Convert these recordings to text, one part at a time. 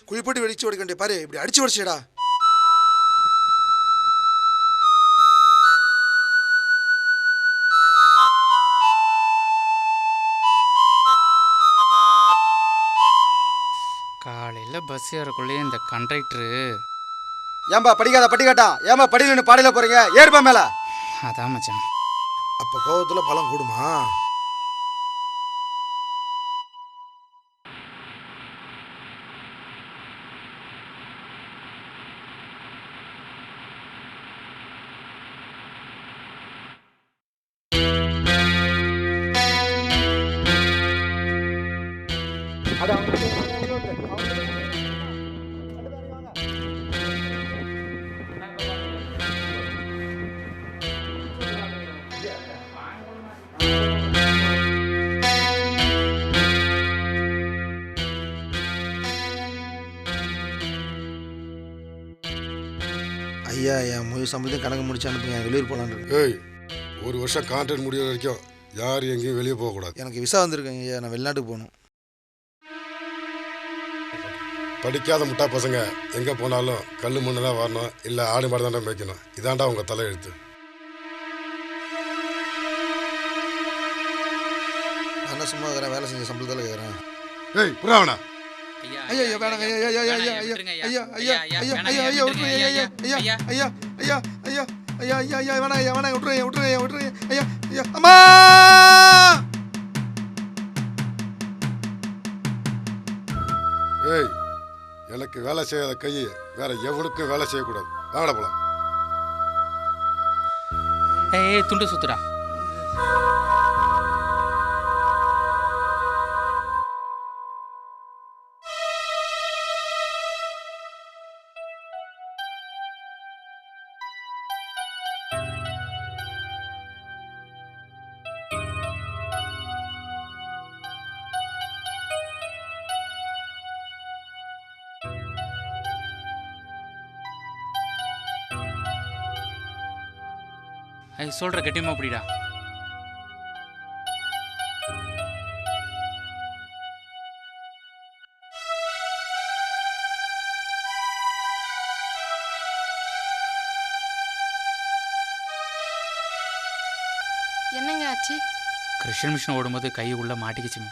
குழிப்பட்டு வெடிச்சு ஓடிக்க வேண்டிய பாரு, இப்படி அடிச்சு உடச்சிடா. காலையில் பஸ் ஏறக்குள்ளேயே இந்த கண்டக்டரு. ஏன்பா படிக்காத பட்டிக்காட்டா, ஏன்பா படியில் நின்று பாடையில் போகிறீங்க, ஏறுப்பா மேலே. அதான் மச்சான். அப்போ கோவத்தில் பலம் கூடுமா? ஐயா, என் முழு சம்பளத்தையும் கணக்கு முடிச்சு அனுப்புங்க, வெளியூர் போகலான்னு இருக்கு. ஏய், ஒரு வருஷம் கான்ட்ராக்ட் முடிகிற வரைக்கும் யார் எங்கேயும் வெளியே போகக்கூடாது. எனக்கு விசா வந்திருக்குங்க ஐயா, நான் வெளிநாட்டுக்கு போகணும். படிக்காத முட்டா பசங்க எங்கே போனாலும் கல் மண்ணு தான் வரணும், இல்லை ஆடு மாடு தாண்டா மேய்க்கணும். இதாண்டா உங்கள் தலையெழுத்து. நான் என்ன சும்மா இருக்கிறேன், வேலை செஞ்ச சம்பளத்தில் கேட்குறேன். ஏய் புறாவனா, ஐயா ஐயா வேணாங்க, ஐயா ஐயா ஐயா ஐயா ஐயா ஐயா ஐயா ஐயா ஐயா விட்டுருங்க, ஐயா ஐயா ஐயா ஐயா ஐயா ஐயா ஐயா ஐயா ஐயா வேணாம், ஐயா வேணாம், விட்டுருங்க விட்டுருங்க விட்டுருங்க, ஐயா ஐயா அம்மா. ஏய், எனக்கு வேலை செய்யாத கை வேற எவனுக்கும் வேலை செய்யக்கூடாது. வாங்கடா போலாம். ஏய் துண்டு சுத்துடா. ஐய் சொல்கிற கட்டியமா அப்படிடா. என்னங்க ஆச்சு? கிறிஸ்டியன் மிஷின் ஓடும்போது கை உள்ள மாட்டிக்கிச்சுமே.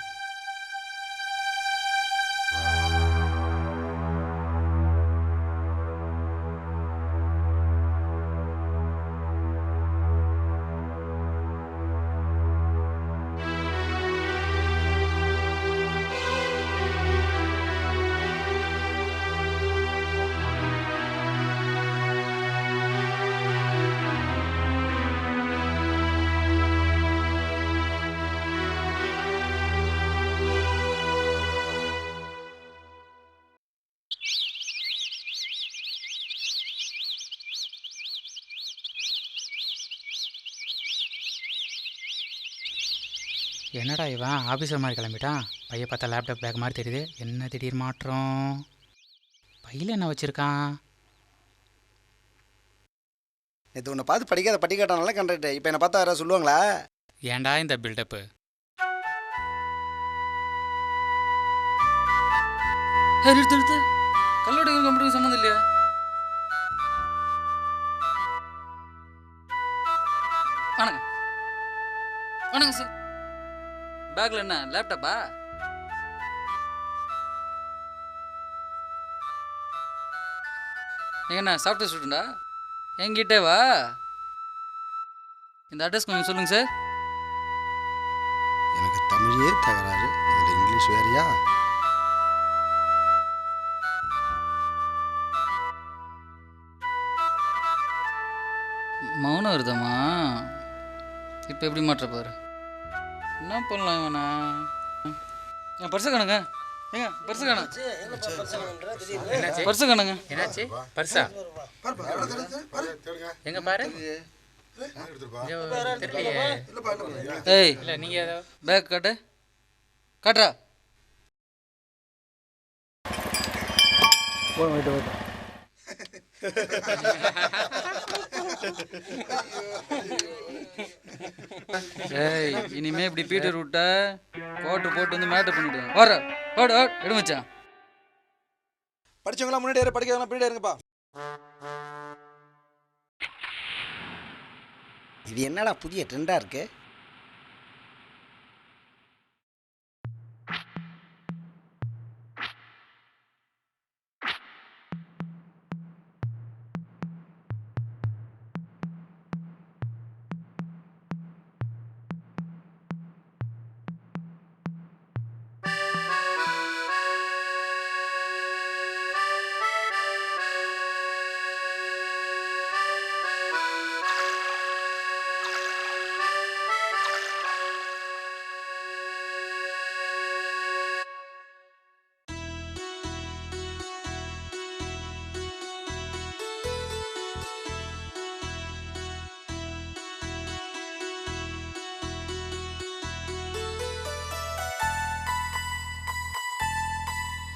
என்னடா இவன் ஆஃபீஸர் மாதிரி கிளம்பிட்டான். பையை பார்த்தா லேப்டாப் பேக் மாதிரி தெரியுது. என்ன திடீர் மாற்றம்? பையில் என்ன வச்சுருக்கான்? நேற்று உன்னை பார்த்து படிக்காத பட்டிக்காட்டானால கண்டக்டர், இப்போ என்னை பார்த்தா யாராவது சொல்லுவாங்களா? ஏன்டா இந்த பில்டப்பு? நிறுத்து நிறுத்து, கல்லோட கம்ப்யூட்டருக்கு சம்மந்தம் இல்லையா? வணக்கம் வணக்கம் சார். பேக்கில் என்ன லேப்டாப்பா? நீங்கள் என்ன சாஃப்ட்வேர் ஸ்டூடெண்டா? என்கிட்டே வா. இந்த அட்ரஸ் கொஞ்சம் சொல்லுங்கள் சார். எனக்கு தமிழே தகராறு, இதில் இங்கிலீஷ் வேறையா? மௌனம் வருதம்மா. இப்போ எப்படி மாற்றப்பாரு? என்ன பண்ணலாம் இவனா? என் பர்ஸை காணுங்க. ஏங்க பர்ஸு காணும். பர்ஸு காணுங்க. என்னாச்சு? பர்ஸா எங்க பாரு. தெரியலையே. ஏய் இல்லை நீங்கள் ஏதோ பேக் காட்டு. காட்டுறா. ஏய் இனிமே இப்படி பீட்டர் விட்டா கோட்டு போட்டு வந்து மேட்டர் பண்ணிவிடுவேன். வர ஓடு ஓடு எடு மச்சான். படிச்சவங்களாம் முன்னாடி ஏறு, படிக்காதவங்களாம் பின்னாடி இருங்கப்பா. இது என்னடா புதிய ட்ரெண்டா இருக்கு?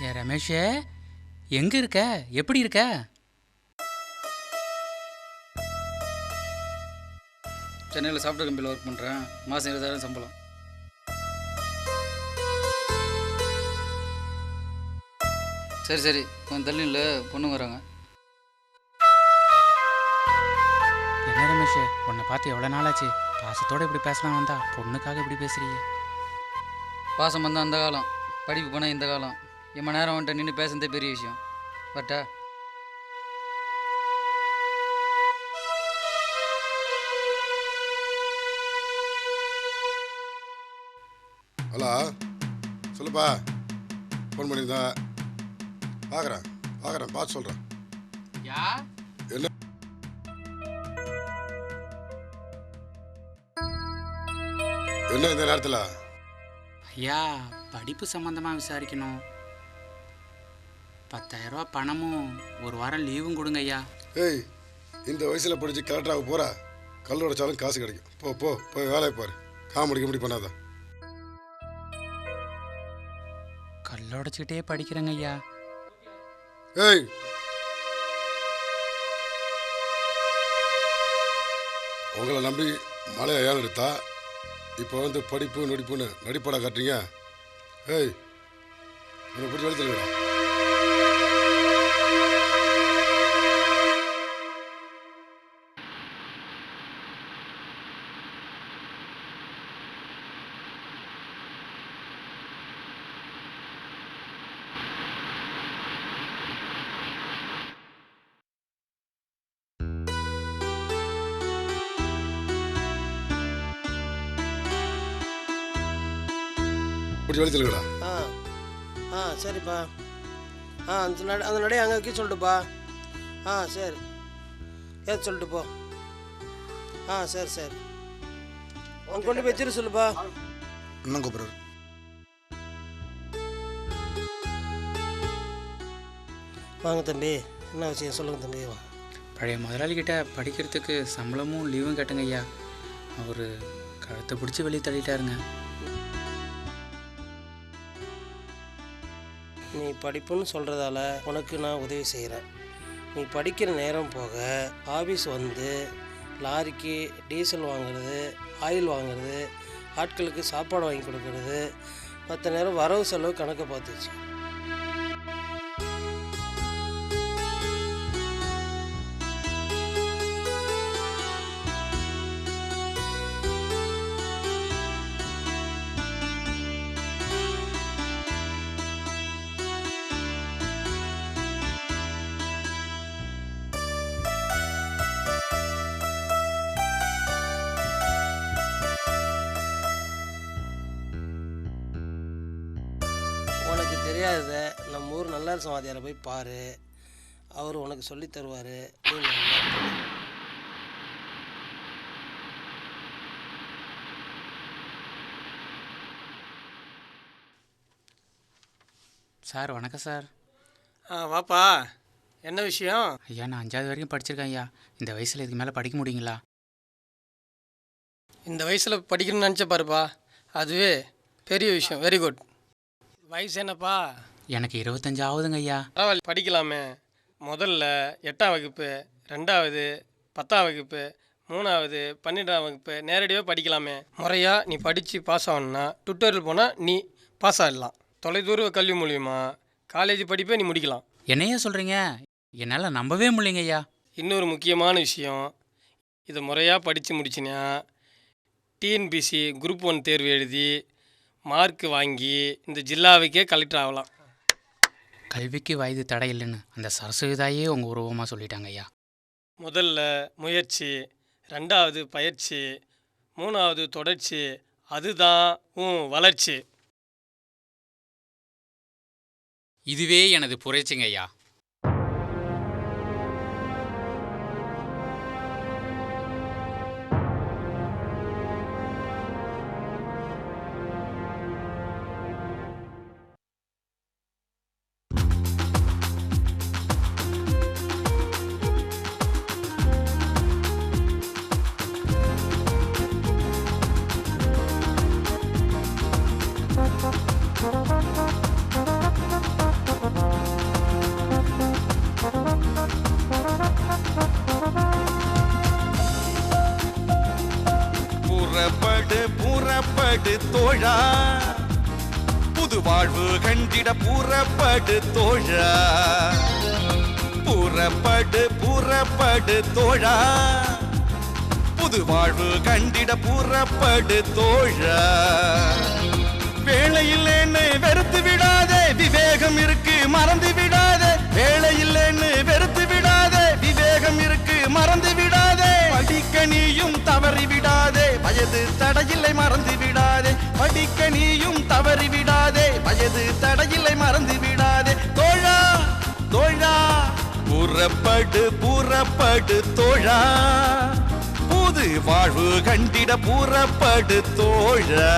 ஏன் ரமேஷே, எங்கே இருக்க? எப்படி இருக்க? சென்னையில் சாஃப்ட்வேர் கம்பெனியில் ஒர்க் பண்ணுறேன். மாதம் 20,000 சம்பளம். சரி சரி, கொஞ்சம் தள்ளி இல்லை, பொண்ணுங்க வராங்க. என்ன ரமேஷ், உன்னை பார்த்து எவ்வளோ நாளாச்சு? பாசத்தோடு இப்படி பேசலாம் வந்தா பொண்ணுக்காக இப்படி பேசுறீங்க? பாசம் வந்தால் அந்த காலம், படிப்பு போனால் இந்த காலம். இம்மா நேரம் வந்துட்டு நின்று பேசுனதே பெரிய விஷயம். பட்டா ஹலோ, சொல்லுப்பா. ஃபோன் பண்ணியிருந்தா பார்க்குறேன் பார்த்து சொல்கிறேன். என்ன என்ன இந்த நேரத்தில்? ஐயா, படிப்பு சம்மந்தமாக விசாரிக்கணும். 10,000 ரூபா பணமும் 1 வாரம் லீவும் கொடுங்க ஐயா. ஏய், இந்த வயசில் படித்து கலெக்டராக போகிற, கல் உடைச்சாலும் காசு கிடைக்கும். போய் வேலையை பாரு. காமெடி இப்படி பண்ணாத. கல்லோடைச்சிக்கிட்டே படிக்கிறேங்க ஐயா. ஏய், உங்களை நம்பி மலையை ஏன் எடுத்தா இப்போ வந்து படிப்பு நடிப்புன்னு நடிப்படா காட்டுறீங்க? ஏய், உன்னை பிடிச்சி வளர்த்துருக்கா? பிடிச்சி வளர்த்துருக்கா? சரிப்பா. அந்த நடைய அங்கே வைக்க சொல்லிட்டுப்பா. சரி, ஏற்று சொல்லிட்டு போ. சரி அவங்க கொண்டு போய் வச்சிரு சொல்லுப்பா. இன்னும் கூப்பிட்றாரு. வாங்க தம்பி, என்ன விஷயம் சொல்லுங்க தம்பி. பழைய முதலாளிகிட்ட படிக்கிறதுக்கு சம்பளமும் லீவும் கேட்டுங்க ஐயா. அவர் கழுத்தை பிடிச்சி வெளியே தள்ளிட்டாருங்க. நீ படிப்புன்னு சொல்கிறதால உனக்கு நான் உதவி செய்கிறேன். நீ படிக்கிற நேரம் போக ஆஃபீஸ் வந்து லாரிக்கு டீசல் வாங்குறது, ஆயில் வாங்குறது, ஆட்களுக்கு சாப்பாடு வாங்கி கொடுக்கறது, மற்ற நேரம் வரவு செலவு கணக்கை பார்த்துச்சு. உனக்கு தெரியாததை நம்ம ஊர் நல்லார் சமாதியாரை போய் பாரு, அவர் உனக்கு சொல்லி தருவார். நீ நல்லா படி. சார் வணக்கம் சார். வாப்பா, என்ன விஷயம்? ஐயா, நான் 5வது வரைக்கும் படிச்சிருக்கேன் ஐயா. இந்த வயசில் இதுக்கு மேலே படிக்க முடியுங்களா? இந்த வயசில் படிக்கணும்னு நினச்ச பாருப்பா, அதுவே பெரிய விஷயம். Very good. வயசு என்னப்பா? எனக்கு 25 ஆகுதுங்க ஐயா. பரவாயில்ல, படிக்கலாமே. முதல்ல 8ஆம் வகுப்பு, 2வது 10ஆம் வகுப்பு, 3வது 12ஆம் வகுப்பு நேரடியாக படிக்கலாமே. முறையாக நீ படித்து பாஸ் ஆகணுன்னா டுட்டோரியல் போனால் நீ பாஸ் ஆகிடலாம். தொலைதூர கல்வி மூலிமா காலேஜ் படிப்பே நீ முடிக்கலாம். என்னையா சொல்கிறீங்க? என்னால் நம்பவே முடியலைங்க ஐயா. இன்னொரு முக்கியமான விஷயம், இதை முறையாக படித்து முடிச்சினா டிஎன்பிசி குரூப் 1 தேர்வு எழுதி மார்க் வாங்கி இந்த ஜில்லாவுக்கே கலெக்டர் ஆகலாம். கல்விக்கு வயது தடை இல்லைன்னு அந்த சரஸ்வதிதாயே உங்கள் உருவமாக சொல்லிட்டாங்க ஐயா. முதல்ல முயற்சி, 2வது பயிற்சி, 3வது தொடர்ச்சி, அதுதான் உன் வளர்ச்சி. இதுவே எனது புரட்சிங்க ஐயா. புறப்படு தோழா, புது வாழ்வு கண்டிட புறப்படு தோழா. புறப்படு தோழா, புது வாழ்வு கண்டிட புறப்படு தோழா. வேலையில்லைன்னு வெறுத்து விடாதே, விவேகம் இருக்கு மறந்து விடாதே. வேலையில்லைன்னு வெறுத்து விடாதே, விவேகம் இருக்கு மறந்து விடாதே. படிக்க நீயும் தவறி விடாதே, வயது தடையில்லை மறந்து விடாதே. படிக்க நீயும் தவறி விடாதே, வயது தடையில்லை மறந்து விடாதே. தோழா தோழா, புறப்படு தோழா, புது வாழ்வு கண்டிட புறப்படு தோழா.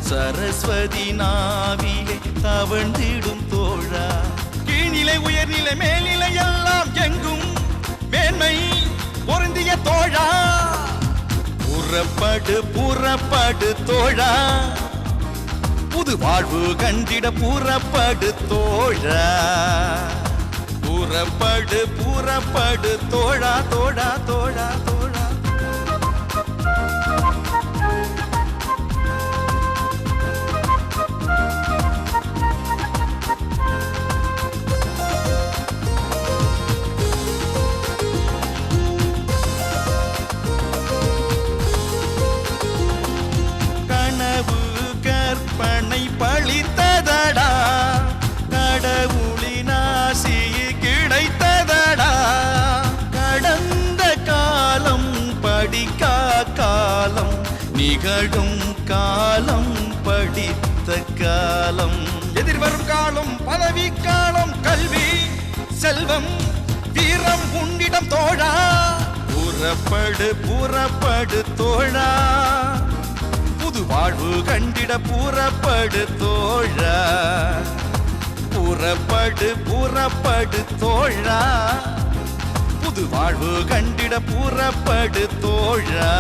சரஸ்வதி நாவிலே தவழ்ந்திடும் தோழா. கீழ்நிலை உயர்நிலை மேல்நிலை எல்லாம் எங்கும் மேன்மை பொருந்திய தோழா. புறப்படு தோழா, புது வாழ்வு கண்டிட புறப்படு தோழா. புறப்படு தோழா தோழா தோழா தோழா. பழித்ததடா, கடவுளின் ஆசி கிடைத்ததடா. கடந்த காலம் படிக்கா காலம், நிகழும் காலம் படித்த காலம். எதிர்வரும் காலம் பதவி காலம், கல்வி செல்வம் வீரம் உன்னிடம் தோழா. புறப்படு தோழா, புது வாழ்வு கண்டிட புறப்படு தோழா. புறப்படு தோழா, புது வாழ்வு கண்டிட புறப்படு தோழா.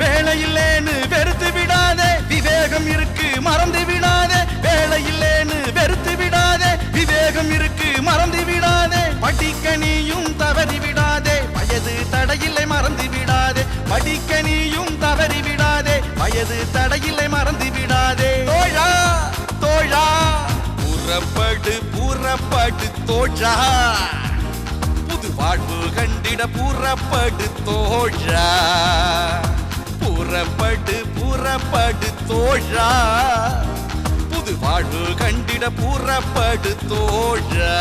வேலையில்லேன்னு வெறுத்து விடாதே, விவேகம் இருக்கு மறந்து விடாதே. வேலையில்லேன்னு வெறுத்து விடாதே, விவேகம் இருக்கு மறந்து விடாதே. படிக்க நீயும் தவறி விடாதே, வயது தடையில்லை மறந்து விடாதே. படிக்க நீயும் தவறி விடாதே, வயது தடையில்லை மறந்து விடாதே. தோழா தோழா, புறப்படு தோழா, புது வாழ்வு கண்டிட புறப்படு தோழா. புறப்படு தோழா, புது வாழ்வு கண்டிட புறப்படு தோழா.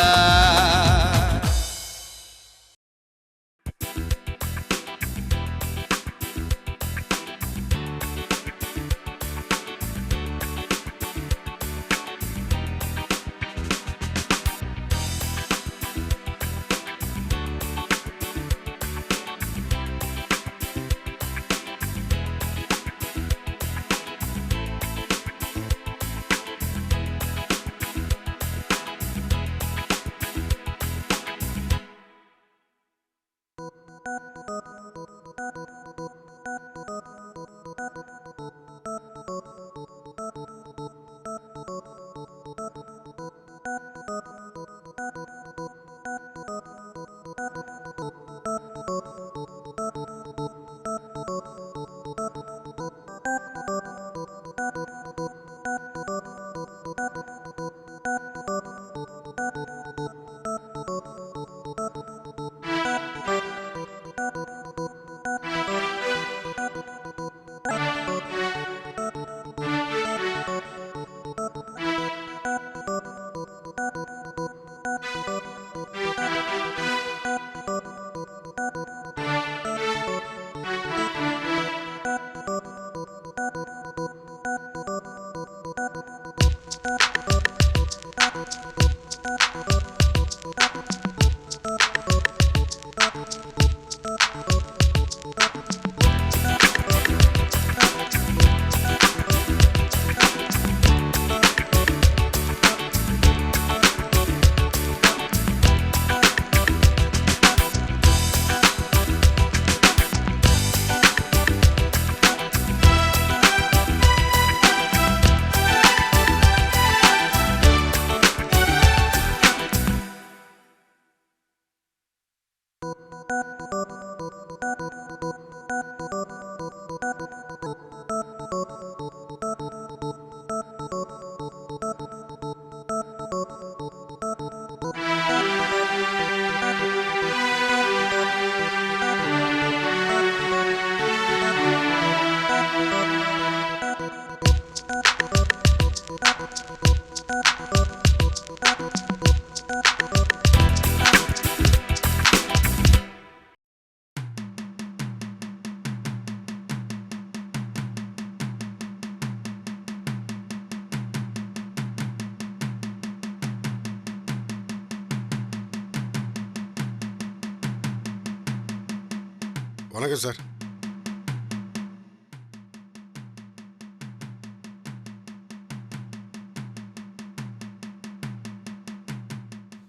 வணக்கம் சார்.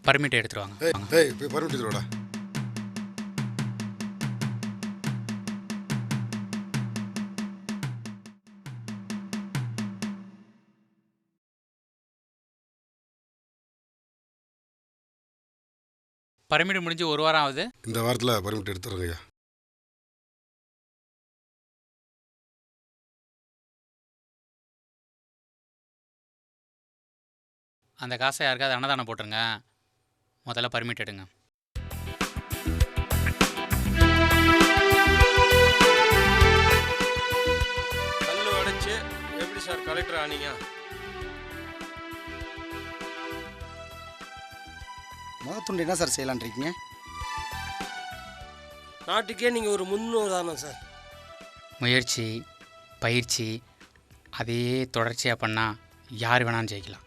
பர்மிட் எடுத்துட்டு வாங்க. ஏய் போய் பர்மிட் எடுத்துடா. பர்மிட் முடிஞ்சு 1 வாரம் ஆகுது. இந்த வாரத்தில் பர்மிட் எடுத்துறேங்க ஐயா. அந்த காசை யாருக்காவது அன்னதானம் போட்டுருங்க. முதல்ல பர்மிட் எடுங்க. கல்லு உடைச்சு எப்படி சார் கலெக்டர் ஆனீங்க? முகத்துண்டு என்ன சார் செய்யலான் இருக்கீங்க? நாட்டுக்கே நீங்கள் ஒரு முன்னுதாரணம் சார். முயற்சி, பயிற்சி அதையே தொடர்ச்சியாக பண்ணால் யார் வேணாலும் ஜெயிக்கலாம்.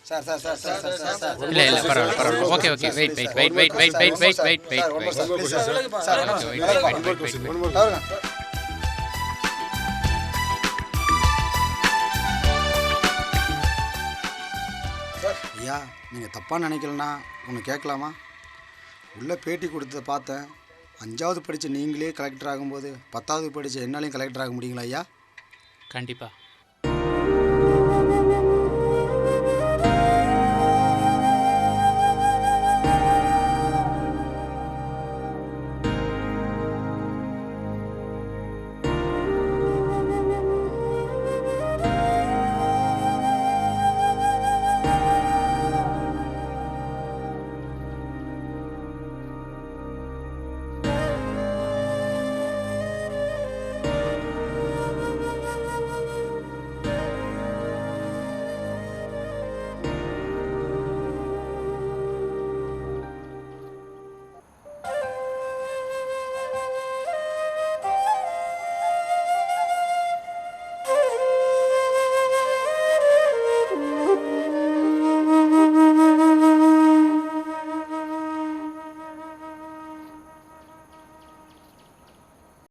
Sir sir sir sir sir sir sir இல்லை இல்லை பரவாயில்ல பரவாயில்ல. Okay okay wait wait wait wait wait wait wait wait wait wait ஐயா, நீங்கள் தப்பாக நினைக்கலனா ஒன்று கேட்கலாமா? உள்ளே பேட்டி கொடுத்ததை பார்த்தேன். 5வது படித்த நீங்களே கலெக்டர் ஆகும்போது 10வது படித்த என்னாலையும் கலெக்டர் ஆக முடியுங்களா ஐயா? கண்டிப்பாக.